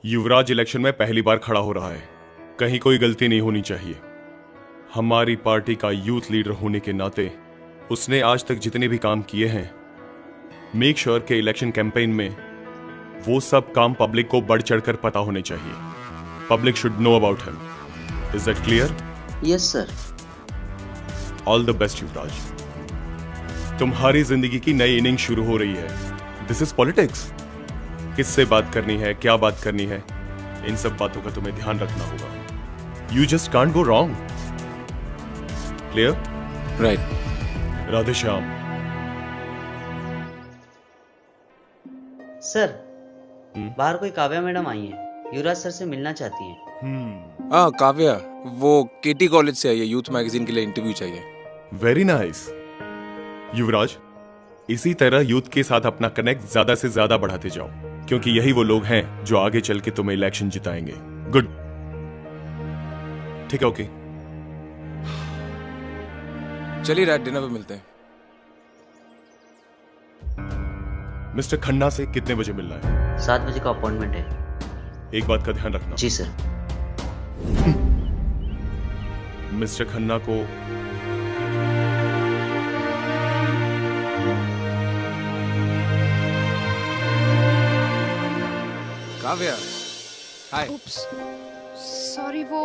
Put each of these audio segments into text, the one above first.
युवराज election में पहली बार खड़ा हो रहा है, कहीं कोई गलती नहीं होनी चाहिए। हमारी पार्टी का यूथ लीडर होने के नाते उसने आज तक जितने भी काम किए हैं, मेक श्योर के इलेक्शन कैंपेन में वो सब काम पब्लिक को बढ़ चढ़कर पता होने चाहिए। Public should know about him. Is that clear? Yes sir. All the best Yuvraj. तुम्हारी जिंदगी की नई इनिंग शुरू हो रही है। This is politics. किससे बात करनी है, क्या बात करनी है, इन सब बातों का तुम्हें ध्यान रखना होगा। You just can't go wrong. Clear? Right. Radhe Shyam. Sir, बाहर कोई काव्या मैडम आई हैं, युवराज सर से मिलना चाहती हैं। हाँ काव्या, वो केटी कॉलेज से आई है, यूथ मैगजीन के लिए इंटरव्यू चाहिए। Very nice. युवराज, इसी तरह यूथ के साथ अपना कनेक्ट ज्यादा से ज्यादा बढ़ाते जाओ, क्योंकि यही वो लोग हैं जो आगे चल के तुम्हें इलेक्शन जिताएंगे। गुड। ठीक है, ओके। चलिए रात डिनर पे मिलते हैं। मिस्टर खन्ना से कितने बजे मिलना है? 7 बजे का अपॉइंटमेंट है। एक बात का ध्यान रखना। जी सर। मिस्टर खन्ना को काव्या, हाय। Oops. सॉरी, वो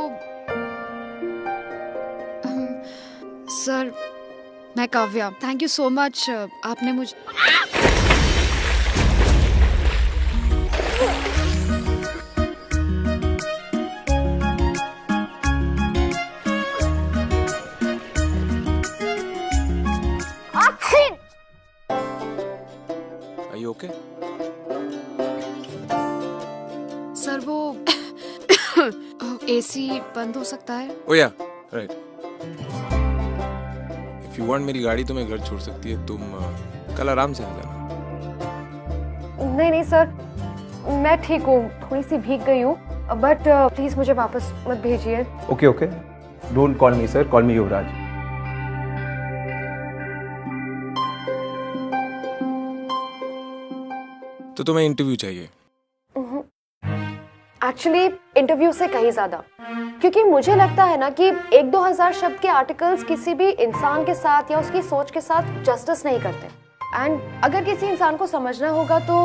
सर, मैं Kavya. Thank you so much, आपने मुझे Are you okay? सर, वो एसी बंद हो सकता है? Oh yeah, right. If you want मेरी गाड़ी तुम्हें घर छोड़ सकती है, तुम कल आराम से आ जाना। नहीं नहीं सर, मैं ठीक हूँ, थोड़ी सी भीग गई हूँ, बट प्लीज मुझे वापस मत भेजिए। Okay okay, don't call me sir, call me Yuvraj. तो तुम्हें इंटरव्यू चाहिए? एक्चुअली इंटरव्यू से कहीं ज्यादा, क्योंकि मुझे लगता है ना कि 1-2 हजार शब्द के आर्टिकल्स किसी भी इंसान के साथ या उसकी सोच के साथ जस्टिस नहीं करते। एंड अगर किसी इंसान को समझना होगा तो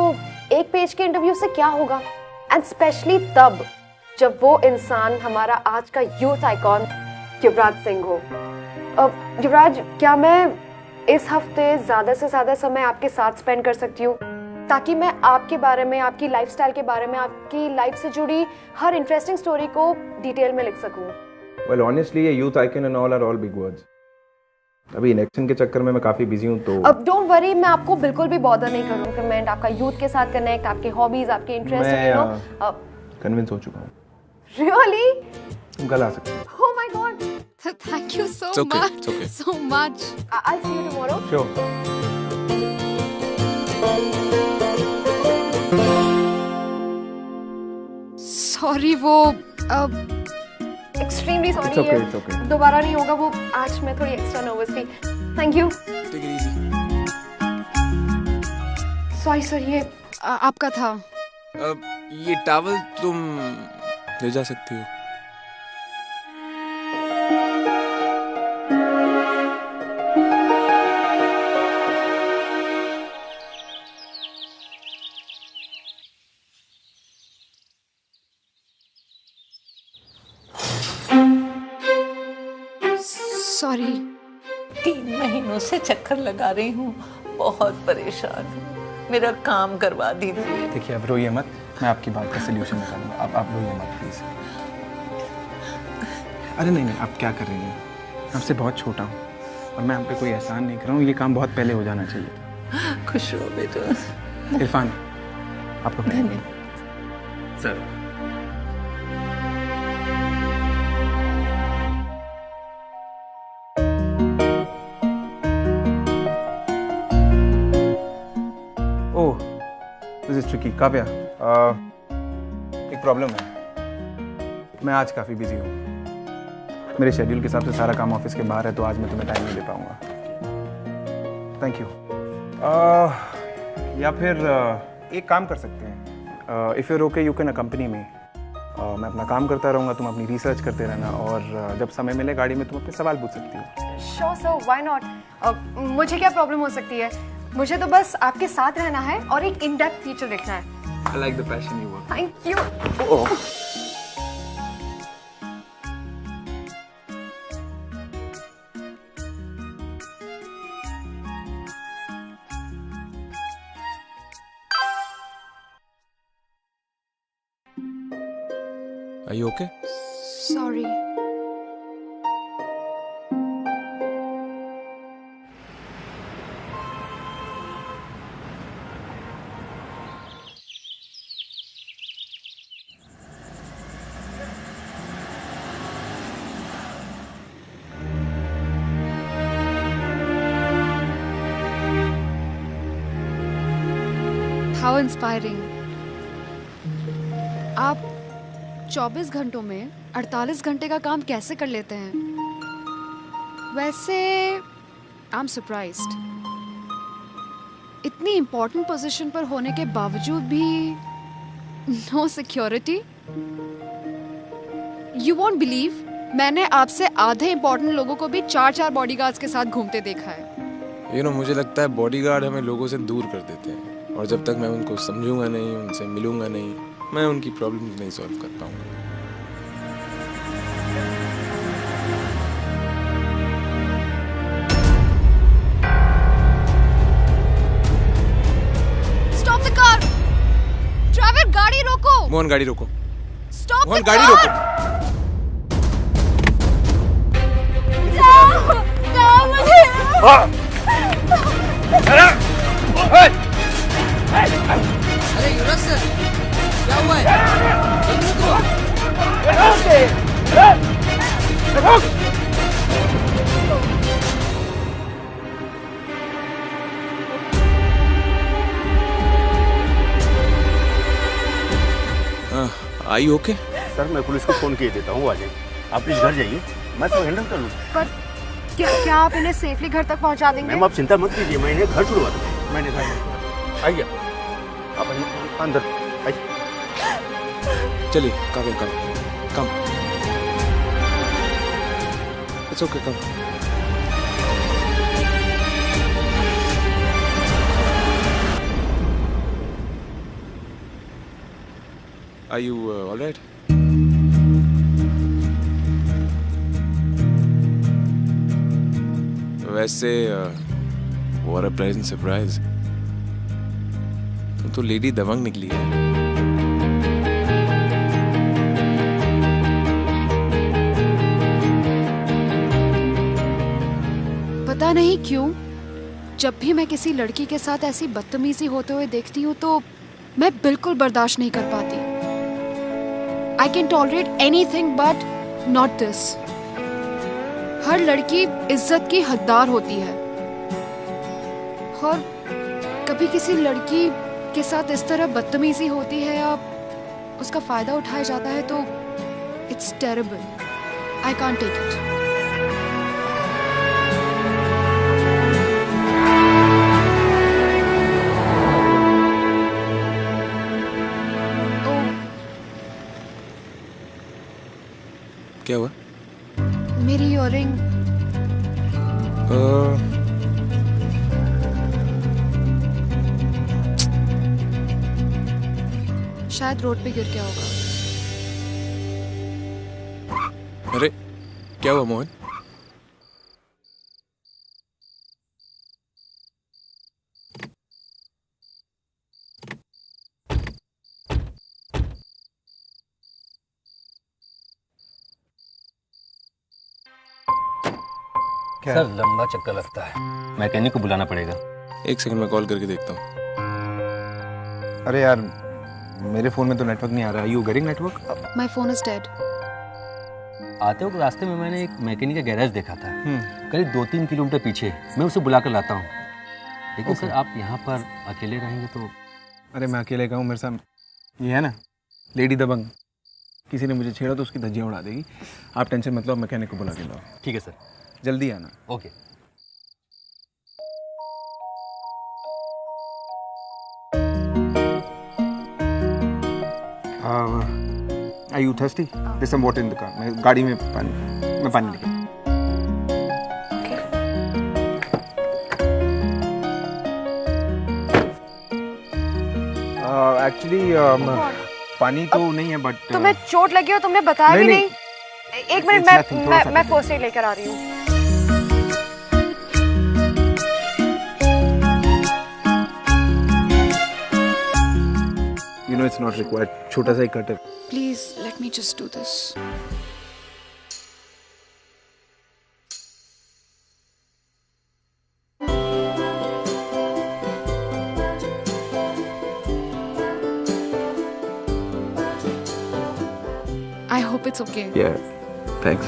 एक पेज के इंटरव्यू से क्या होगा, एंड स्पेशली तब जब वो इंसान हमारा आज का यूथ आइकॉन युवराज सिंह हो। युवराज, क्या मैं इस हफ्ते ज्यादा से ज्यादा समय आपके साथ स्पेंड कर सकती हूँ, ताकि मैं आपके बारे में, आपकी लाइफस्टाइल के बारे में, आपकी लाइफ से जुड़ी हर इंटरेस्टिंग स्टोरी को डिटेल में लिख सकूं? वेल ऑनेस्टली ये youth icon and all are all big words. अभी इलेक्शन के चक्कर में मैं काफी बिजी हूं, तो अब डोंट वरी, मैं आपको बिल्कुल भी बॉदर नहीं करूंगा। कमेंट आपका यूथ के साथ कनेक्ट, आपके हॉबीज, आपके इंटरेस्ट, मैं कन्विंस हो चुका हूं। रियली? तुम कल आ सकते हो। Oh my god, thank you so It's okay, much, it's okay. so much. I see you tomorrow. Sure. Sorry, वो extremely It's sorry, okay, it's okay. दोबारा नहीं होगा। वो आज मैं थोड़ी एक्स्ट्रा नर्वस थी। Thank you. Take it easy. Sorry sir, ये आपका था। ये टॉवल तुम ले जा सकती हो। सॉरी। 3 महीनों से चक्कर लगा रही हूँ, बहुत परेशान हूँ, मेरा काम करवा दीजिए। देखिए अब रोइए मत, मैं आपकी बात का सलूशन निकालूंगा। अब आप रोइए मत प्लीज। अरे नहीं नहीं, आप क्या कर रही हैं? मैं आपसे बहुत छोटा हूँ और मैं आप पे कोई एहसान नहीं कर रहा हूँ। ये काम बहुत पहले हो जाना चाहिए। खुश हो बेटा। इरफान, आपको धन्यवाद sir. Oh, this is tricky. Kavya, एक प्रॉब्लम है। मैं आज काफ़ी बिजी हूँ। मेरे शेड्यूल के हिसाब से सारा काम ऑफिस के बाहर है, तो आज मैं तुम्हें टाइम नहीं दे पाऊंगा। Thank you. या फिर एक काम कर सकते हैं, if you're okay you can accompany मी। मैं अपना काम करता रहूँगा, तुम अपनी रिसर्च करते रहना, और जब समय मिले गाड़ी में तुम अपने सवाल पूछ सकती हो। Sure sir, why not. मुझे क्या प्रॉब्लम हो सकती है? मुझे तो बस आपके साथ रहना है और एक इन डेप्थ फीचर देखना है। I like the passion you work. Thank you. Are you okay? Sorry. How inspiring. आप 24 घंटों में 48 घंटे का काम कैसे कर लेते हैं? वैसे आई एम सरप्राइज्ड। इतनी इम्पोर्टेंट पोजीशन पर होने के बावजूद भी no security. You won't believe, मैंने आपसे आधे इम्पोर्टेंट लोगों को भी 4-4 बॉडीगार्ड्स के साथ घूमते देखा है। मुझे लगता है बॉडीगार्ड हमें लोगों से दूर कर देते हैं, और जब तक मैं उनको समझूंगा नहीं, उनसे मिलूंगा नहीं, मैं उनकी प्रॉब्लम्स नहीं सॉल्व कर पाऊंगा। Stop the car. ड्राइवर गाड़ी रोको। मोहन गाड़ी रोको। स्टॉप मोहन द गाड़ी कार। रोको। अरे युवराज सर, क्या हुआ है? Are you okay? सर मैं पुलिस को फोन किए देता हूँ, आ जाइए। आप प्लीज घर जाइए, मैं तो हैंडल कर लूँ। पर क्या आप इन्हें सेफली घर तक पहुंचा देंगे? मैम आप चिंता मत कीजिए, मैं इन्हें घर छुड़वा दूँ। मैंने घर आइए, आप अंदर आइए। चलिए काव्या, कम। It's okay, come. Are you all right? वैसे what a pleasant surprise. तुम तो लेडी दबंग निकली है। पता नहीं क्यों जब भी मैं किसी लड़की के साथ ऐसी बदतमीजी होते हुए देखती हूँ तो मैं बिल्कुल बर्दाश्त नहीं कर पाती। I can tolerate anything but not this. हर लड़की इज्जत की हकदार होती है, और कभी किसी लड़की के साथ इस तरह बदतमीजी होती है या उसका फायदा उठाया जाता है तो it's terrible. I can't take it. क्या हुआ? मेरी इयररिंग। शायद रोड पे गिर गया होगा। अरे क्या हुआ मोहन? सर लंबा चक्कर लगता है, मैकेनिक को बुलाना पड़ेगा। एक सेकंड में कॉल करके देखता हूँ। अरे यार मेरे फोन में तो नेटवर्क नहीं आ रहा है। You getting network? My phone is dead. आते वक्त रास्ते में मैंने एक मैकेनिक का गैरेज देखा था, करीब 2-3 किलोमीटर पीछे। मैं उसे बुला कर लाता हूँ, लेकिन सर आप यहाँ पर अकेले रहेंगे तो। अरे मैं अकेले कहूँ, मेरे साथ ये है ना लेडी दबंग, किसी ने मुझे छेड़ा तो उसकी धज्जियाँ उड़ा देगी। आप टेंशन मत लो, मैकेनिक को बुला के लाओ। ठीक है सर, जल्दी आना। Okay. Are you thirsty? There's some water in the car. मैं गाड़ी में पानी लेके. Actually, पानी तो नहीं है but. तुम्हें चोट लगी हो तुमने बताया भी नहीं. एक मिनट मैं फर्स्ट एड लेकर आ रही हूँ. You know it's not required. छोटा सा ही कट है. Please let me just do this. I hope it's okay. Yeah, thanks.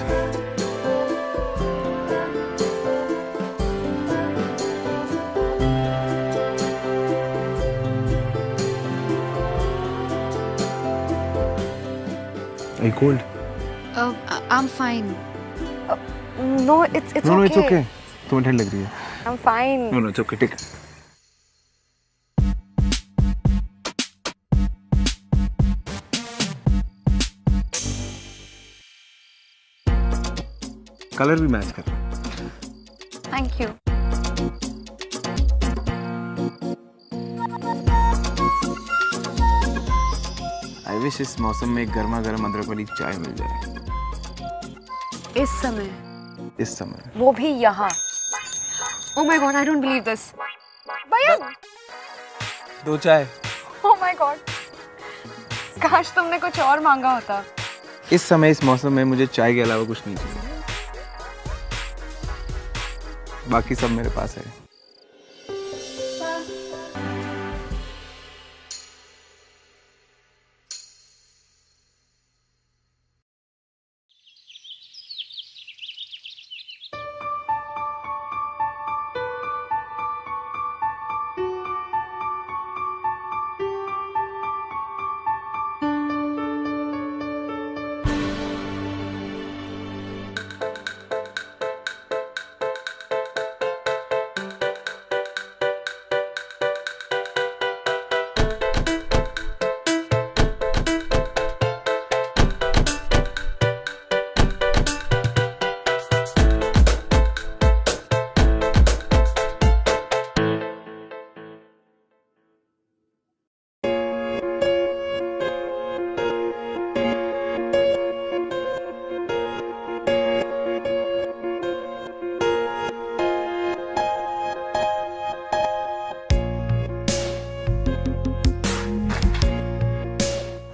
Are you cold? I'm fine. No, it's okay. No, it's okay. तुम्हें ठंड लग रही है. I'm fine. No, it's okay. Take it. Colour भी match कर. Thank you. I wish इस मौसम में गर्मा गर्म अदरक वाली चाय मिल जाए. इस समय. वो भी यहाँ. Oh my God, I don't believe this. भैया. 2 चाय. Oh my God. काश तुमने कुछ और मांगा होता. इस समय इस मौसम में मुझे चाय के अलावा कुछ नहीं चाहिए. बाकी सब मेरे पास है.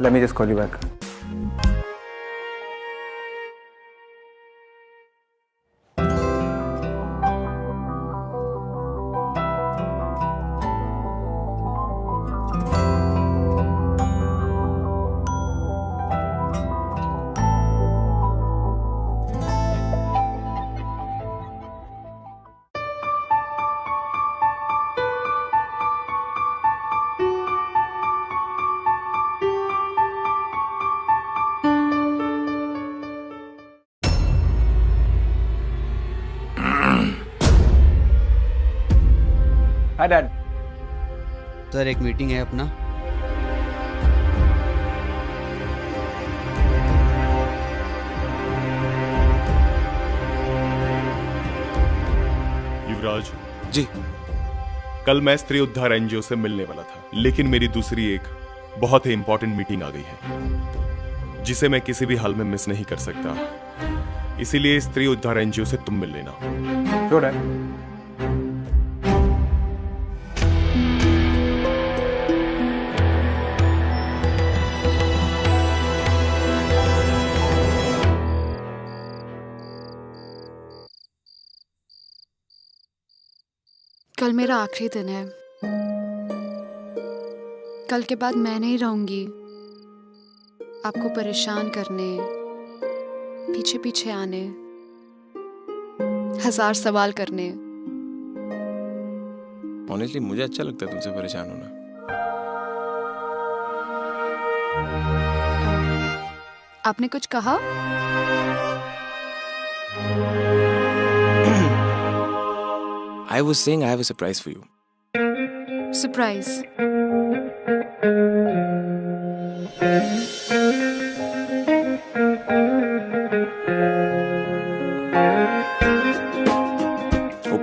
Let me just call you back. Hi, Dad. Sir एक मीटिंग है अपना. युवराज जी. कल मैं स्त्री उद्धार एनजीओ से मिलने वाला था, लेकिन मेरी दूसरी एक बहुत ही इंपॉर्टेंट मीटिंग आ गई है जिसे मैं किसी भी हाल में मिस नहीं कर सकता. इसीलिए स्त्री उद्धार एनजीओ से तुम मिल लेना. Sure, Dad. कल मेरा आखिरी दिन है. कल के बाद मैं नहीं रहूंगी आपको परेशान करने, पीछे पीछे आने, 1000 सवाल करने. ऑनेस्टली मुझे अच्छा लगता है तुमसे परेशान होना. आपने कुछ कहा? I was saying I have a surprise for you. Surprise.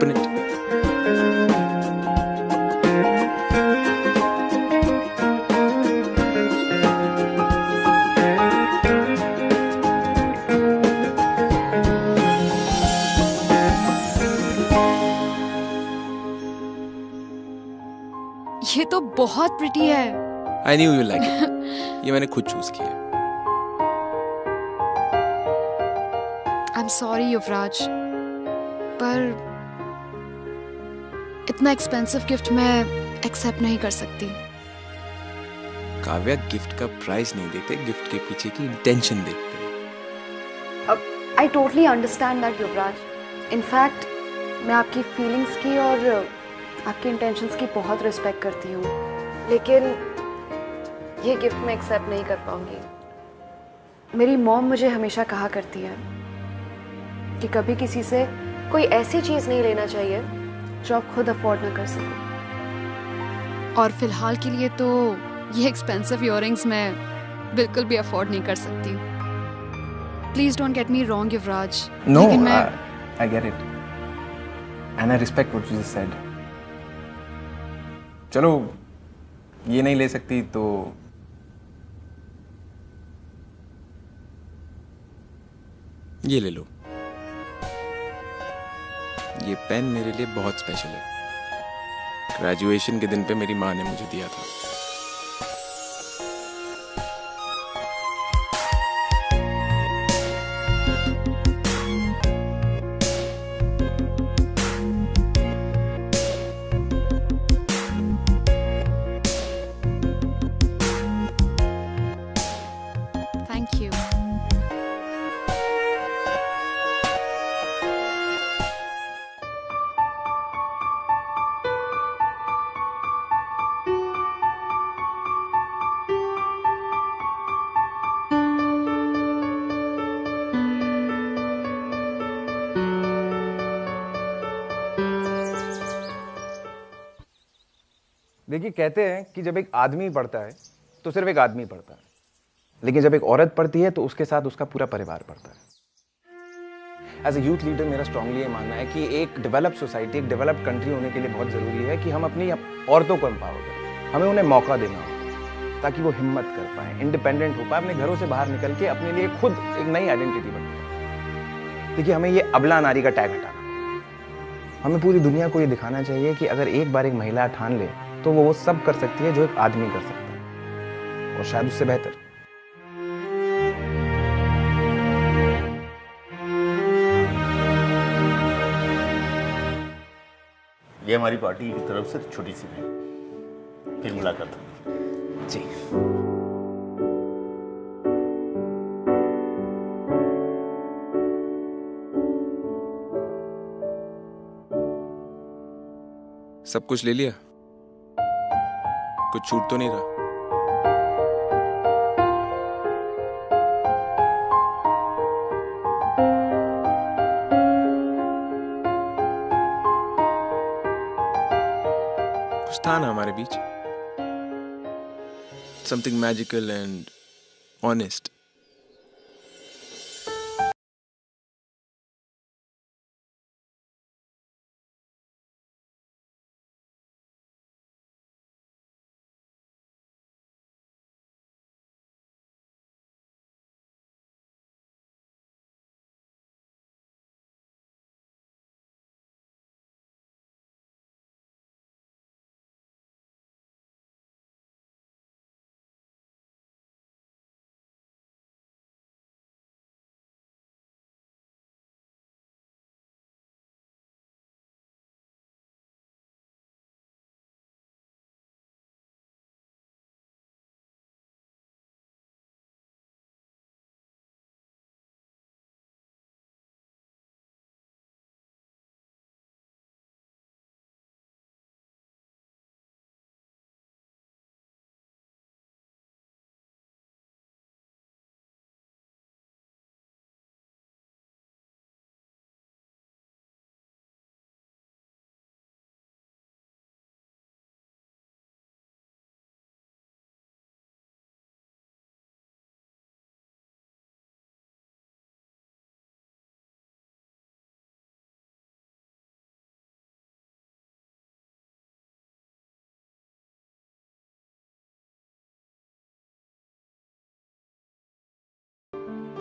Open it. ये तो बहुत प्रिटी है। I knew you like it. ये मैंने खुद चूज किया है। आई एम सॉरी युवराज, पर इतना एक्सपेंसिव गिफ्ट मैं एक्सेप्ट नहीं कर सकती। काव्या, गिफ्ट का प्राइस नहीं देखते, गिफ्ट के पीछे की इंटेंशन देखते हैं। I totally understand that Yuvraj. In fact मैं आपकी फीलिंग्स की और आपकी इंटेंशंस की बहुत रिस्पेक्ट करती हूँ, लेकिन ये गिफ्ट मैं एक्सेप्ट नहीं कर पाऊंगी। मेरी मॉम मुझे हमेशा कहा करती है कि कभी किसी से कोई ऐसी चीज़ नहीं लेना चाहिए जो आप खुद अफोर्ड ना कर सको। और फिलहाल के लिए तो ये एक्सपेंसिव इयररिंग्स मैं बिल्कुल भी अफोर्ड नहीं कर सकती। Please don't get me wrong Yuvraj. No, लेकिन मैं I get it. And I respect what you just said. चलो, ये नहीं ले सकती तो ये ले लो। ये पेन मेरे लिए बहुत स्पेशल है। ग्रेजुएशन के दिन पे मेरी माँ ने मुझे दिया था। Thank you. देखिए, कहते हैं कि जब एक आदमी पढ़ता है तो सिर्फ एक आदमी पढ़ता है, लेकिन जब एक औरत पढ़ती है तो उसके साथ उसका पूरा परिवार पढ़ता है। एज ए यूथ लीडर मेरा स्ट्रांगली ये मानना है कि एक डेवलप्ड सोसाइटी, एक डेवलप्ड कंट्री होने के लिए बहुत ज़रूरी है कि हम अपनी औरतों को एम्पावर करें। हमें उन्हें मौका देना हो ताकि वो हिम्मत कर पाए, इंडिपेंडेंट हो पाए, अपने घरों से बाहर निकल के अपने लिए खुद एक नई आइडेंटिटी बना पाए। देखिए, हमें ये अबला नारी का टैग हटाना, हमें पूरी दुनिया को ये दिखाना चाहिए कि अगर एक बार एक महिला ठान ले तो वो सब कर सकती है जो एक आदमी कर सकता है, और शायद उससे बेहतर। ये हमारी पार्टी की तरफ से छोटी सी भेंट। फिर मुलाकात होगी। जी। सब कुछ ले लिया? कुछ छूट तो नहीं रहा? कुछ था ना हमारे बीच, समथिंग मैजिकल एंड ऑनेस्ट।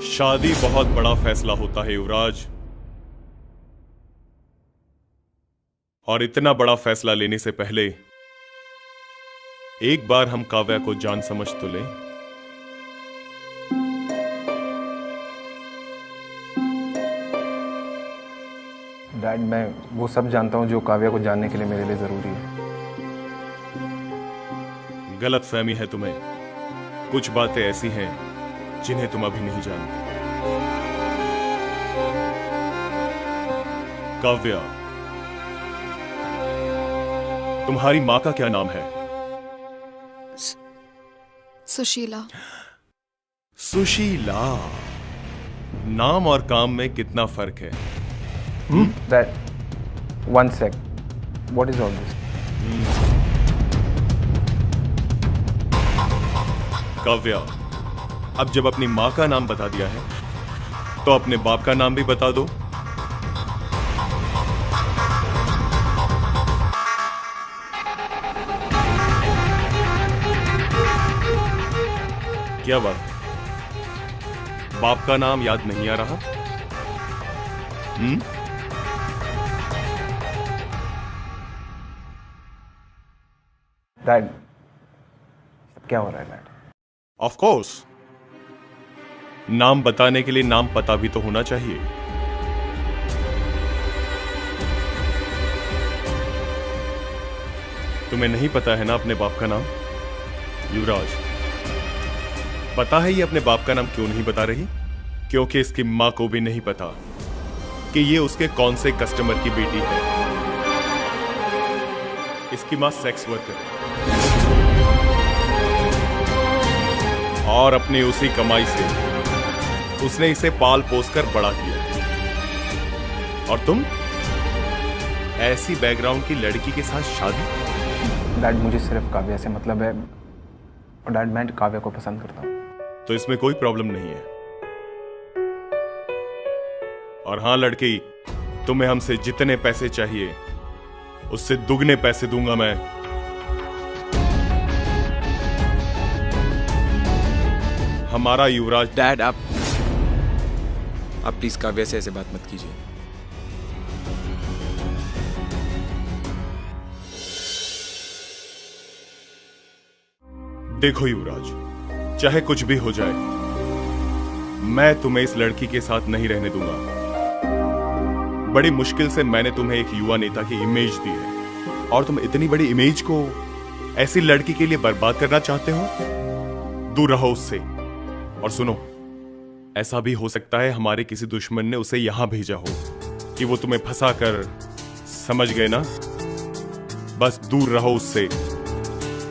शादी बहुत बड़ा फैसला होता है युवराज, और इतना बड़ा फैसला लेने से पहले एक बार हम काव्या को जान समझ तो लें। डैड, मैं वो सब जानता हूँ जो काव्या को जानने के लिए मेरे लिए जरूरी है। गलत फहमी है तुम्हें। कुछ बातें ऐसी हैं जिन्हें तुम अभी नहीं जानते। काव्या, तुम्हारी मां का क्या नाम है? सुशीला। सुशीला। नाम और काम में कितना फर्क है? Dad, one sec. What is all this? Kavya, अब जब अपनी मां का नाम बता दिया है तो अपने बाप का नाम भी बता दो। क्या बात, बाप का नाम याद नहीं आ रहा? डैड, क्या हो रहा है डैड? ऑफ कोर्स, नाम बताने के लिए नाम पता भी तो होना चाहिए। तुम्हें नहीं पता है ना अपने बाप का नाम? युवराज, पता है ये अपने बाप का नाम क्यों नहीं बता रही? क्योंकि इसकी मां को भी नहीं पता कि ये उसके कौन से कस्टमर की बेटी है। इसकी मां सेक्स वर्कर है और अपनी उसी कमाई से उसने इसे पाल पोस कर बड़ा किया। और तुम ऐसी बैकग्राउंड की लड़की के साथ शादी? डैड, मुझे सिर्फ काव्या से मतलब है, और डैड मैं काव्या को पसंद करता हूँ। तो इसमें कोई प्रॉब्लम नहीं है। और हां लड़की, तुम्हें हमसे जितने पैसे चाहिए उससे दुगने पैसे दूंगा मैं। हमारा युवराज। डैड, आप प्लीज काव्या से ऐसे बात मत कीजिए। देखो युवराज, चाहे कुछ भी हो जाए, मैं तुम्हें इस लड़की के साथ नहीं रहने दूंगा। बड़ी मुश्किल से मैंने तुम्हें एक युवा नेता की इमेज दी है, और तुम इतनी बड़ी इमेज को ऐसी लड़की के लिए बर्बाद करना चाहते हो? दूर रहो उससे। और सुनो, ऐसा भी हो सकता है हमारे किसी दुश्मन ने उसे यहां भेजा हो कि वो तुम्हें फंसा कर, समझ गए ना? बस दूर रहो उससे,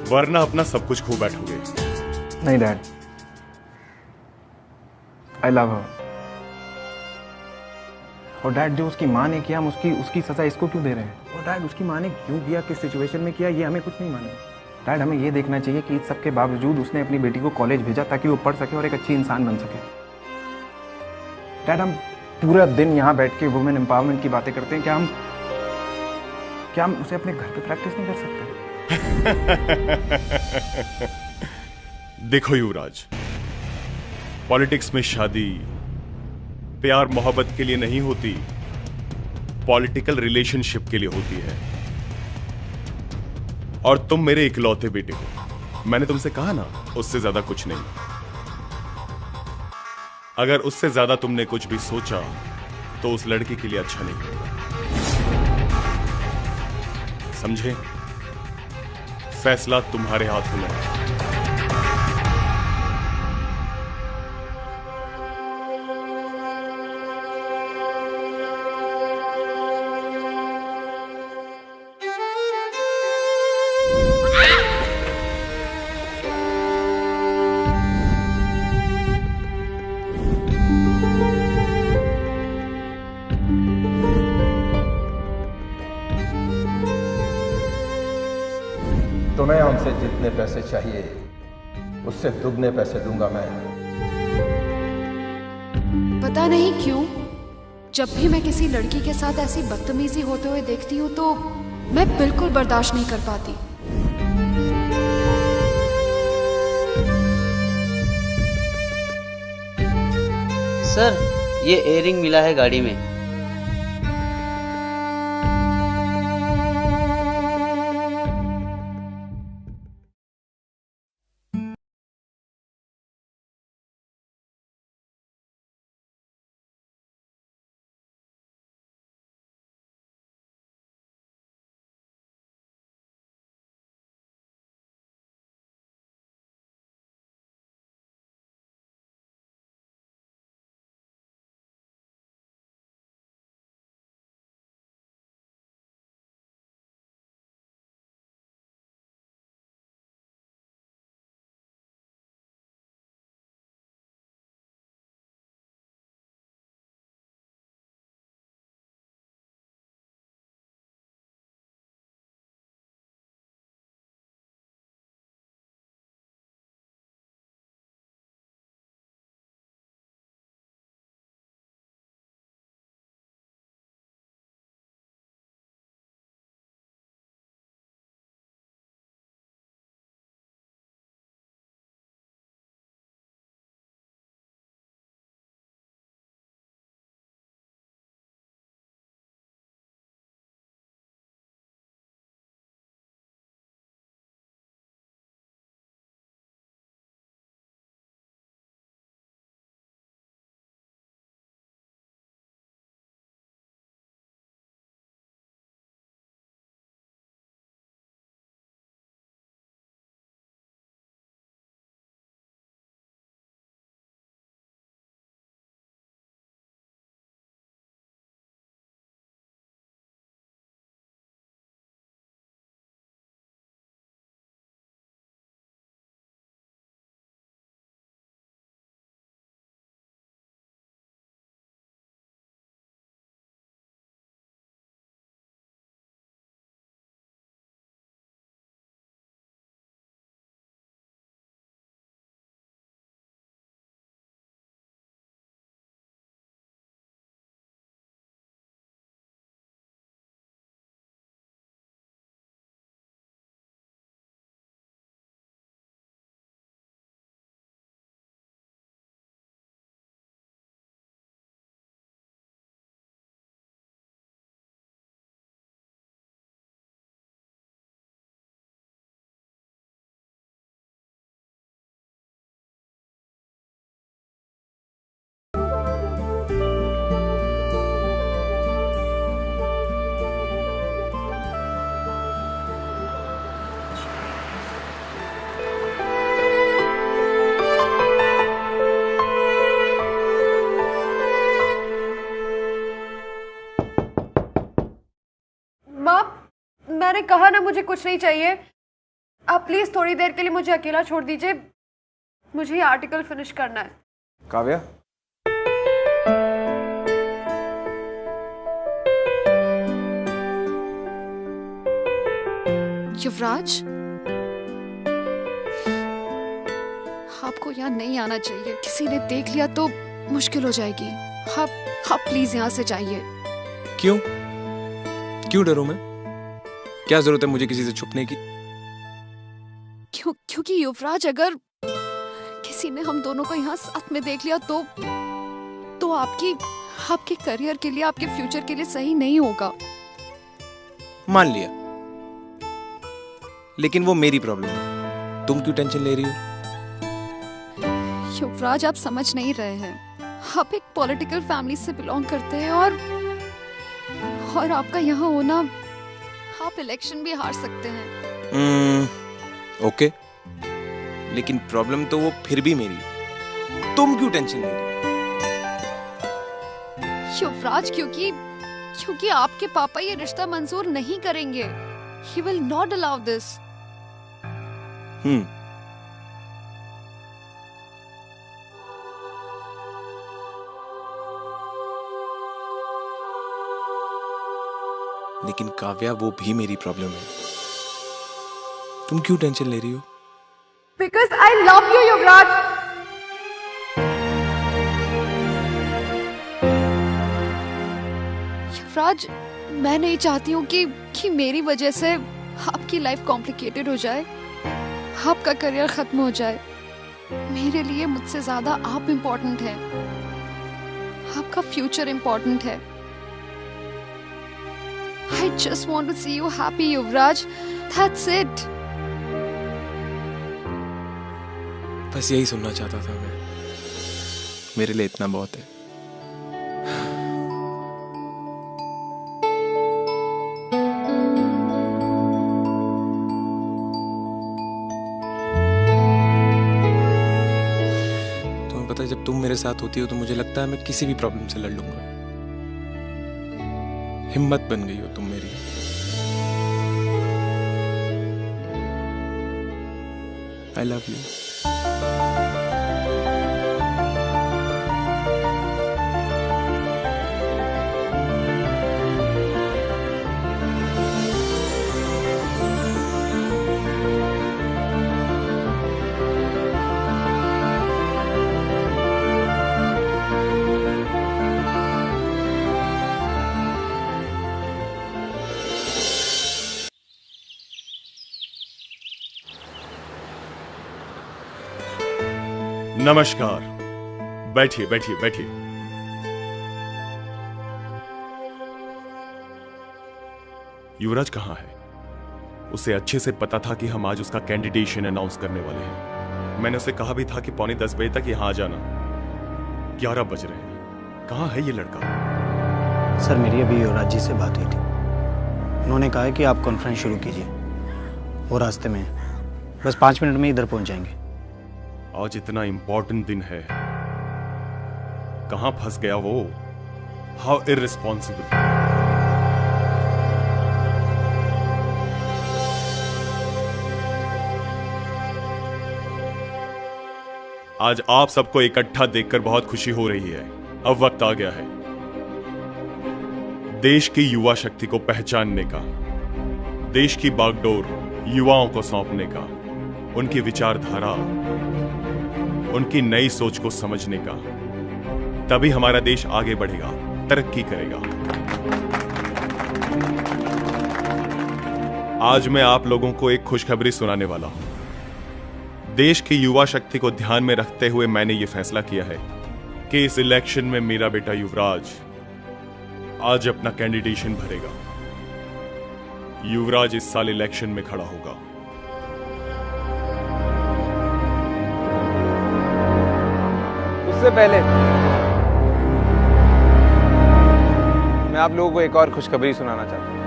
वरना अपना सब कुछ खो बैठोगे। नहीं डैड, आई लव हर। और डैड, जो उसकी माँ ने किया, हम उसकी सजा इसको क्यों दे रहे हैं? और डैड, उसकी माँ ने क्यों किया, किस सिचुएशन में किया, ये हमें कुछ नहीं मालूम। डैड, हमें ये देखना चाहिए कि इस सब के बावजूद उसने अपनी बेटी को कॉलेज भेजा ताकि वो पढ़ सके और एक अच्छी इंसान बन सके। डैड, हम पूरा दिन यहाँ बैठ के वुमेन एम्पावरमेंट की बातें करते हैं, क्या हम उसे अपने घर पे प्रैक्टिस नहीं कर सकते? देखो युवराज, पॉलिटिक्स में शादी प्यार मोहब्बत के लिए नहीं होती, पॉलिटिकल रिलेशनशिप के लिए होती है। और तुम मेरे इकलौते बेटे हो। मैंने तुमसे कहा ना, उससे ज्यादा कुछ नहीं। अगर उससे ज्यादा तुमने कुछ भी सोचा तो उस लड़की के लिए अच्छा नहीं होगा, समझे? फैसला तुम्हारे हाथों में है। तुम्हें हमसे जितने पैसे चाहिए उससे दुगने पैसे दूंगा मैं। पता नहीं क्यों, जब भी मैं किसी लड़की के साथ ऐसी बदतमीजी होते हुए देखती हूँ तो मैं बिल्कुल बर्दाश्त नहीं कर पाती। सर ये एयरिंग मिला है गाड़ी में। मैंने कहा ना मुझे कुछ नहीं चाहिए। आप प्लीज थोड़ी देर के लिए मुझे अकेला छोड़ दीजिए, मुझे ये आर्टिकल फिनिश करना है। काव्या, युवराज, आपको यहाँ नहीं आना चाहिए। किसी ने देख लिया तो मुश्किल हो जाएगी। आप प्लीज यहाँ से जाइए। क्यों क्यों डरूं मैं? क्या जरूरत है मुझे किसी से छुपने की? क्योंकि युवराज, अगर किसी ने हम दोनों को यहाँ साथ में देख लिया तो आपके करियर के लिए, आपके फ्यूचर के लिए सही नहीं होगा। मान लिया, लेकिन वो मेरी प्रॉब्लम है, तुम क्यों टेंशन ले रही हो? युवराज, आप समझ नहीं रहे हैं। आप एक पॉलिटिकल फैमिली से बिलोंग करते हैं और आपका यहाँ होना, आप इलेक्शन भी हार सकते हैं। ओके, लेकिन प्रॉब्लम तो वो फिर भी मेरी है। तुम क्यों टेंशन ले रही हो? युवराज, क्योंकि आपके पापा ये रिश्ता मंजूर नहीं करेंगे। He will not allow this. लेकिन काव्या, वो भी मेरी प्रॉब्लम है। तुम क्यों टेंशन ले रही हो? Because I love you, युवराज। युवराज, मैं नहीं चाहती हूँ कि मेरी वजह से आपकी लाइफ कॉम्प्लिकेटेड हो जाए, आपका करियर खत्म हो जाए। मेरे लिए मुझसे ज्यादा आप इम्पोर्टेंट हैं। आपका फ्यूचर इंपॉर्टेंट है। I just want to see you happy, Yuvraj. That's it. बस यही सुनना चाहता था मैं। मेरे लिए इतना बहुत है। तुम्हें पता है, जब तुम मेरे साथ होती हो तो मुझे लगता है मैं किसी भी प्रॉब्लम से लड़ लूंगा। हिम्मत बन गई हो तुम मेरी। I love you. नमस्कार। बैठिए बैठिए बैठिए। युवराज कहाँ है? उसे अच्छे से पता था कि हम आज उसका कैंडिडेशन अनाउंस करने वाले हैं। मैंने उसे कहा भी था कि 9:45 बजे तक यहां आ जाना। 11 बज रहे हैं। कहाँ है ये लड़का? सर, मेरी अभी युवराज जी से बात हुई थी। उन्होंने कहा है कि आप कॉन्फ्रेंस शुरू कीजिए, वो रास्ते में है। बस 5 मिनट में इधर पहुंच जाएंगे। आज इतना इंपॉर्टेंट दिन है, कहां फंस गया वो? How irresponsible. आज आप सबको इकट्ठा देखकर बहुत खुशी हो रही है। अब वक्त आ गया है देश की युवा शक्ति को पहचानने का, देश की बागडोर युवाओं को सौंपने का, उनकी विचारधारा, उनकी नई सोच को समझने का। तभी हमारा देश आगे बढ़ेगा, तरक्की करेगा। आज मैं आप लोगों को एक खुशखबरी सुनाने वाला हूं। देश की युवा शक्ति को ध्यान में रखते हुए मैंने यह फैसला किया है कि इस इलेक्शन में मेरा बेटा युवराज आज अपना कैंडिडेशन भरेगा। युवराज इस साल इलेक्शन में खड़ा होगा। उससे पहले मैं आप लोगों को एक और खुशखबरी सुनाना चाहता हूं।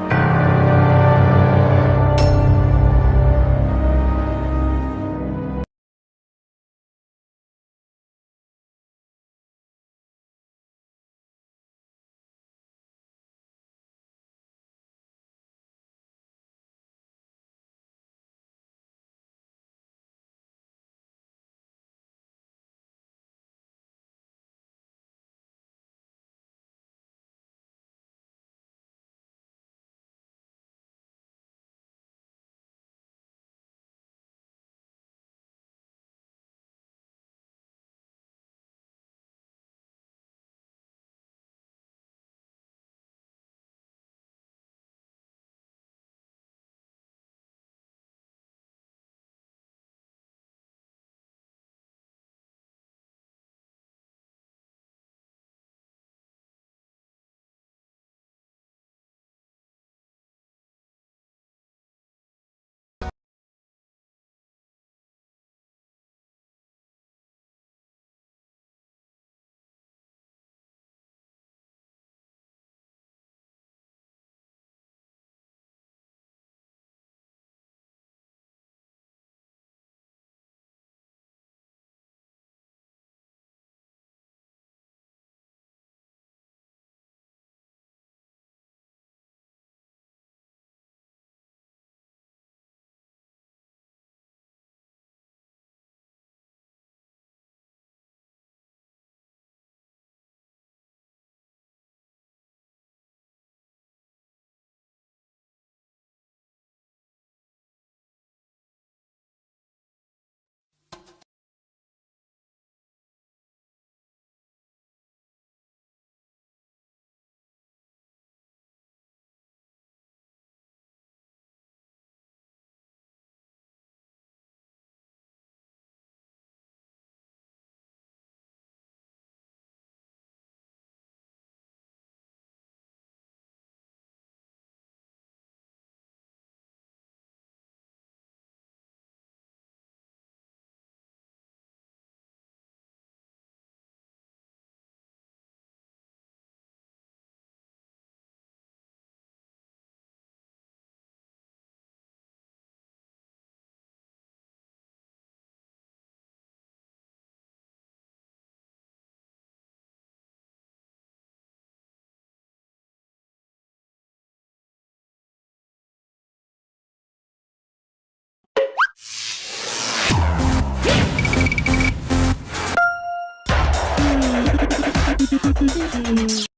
है।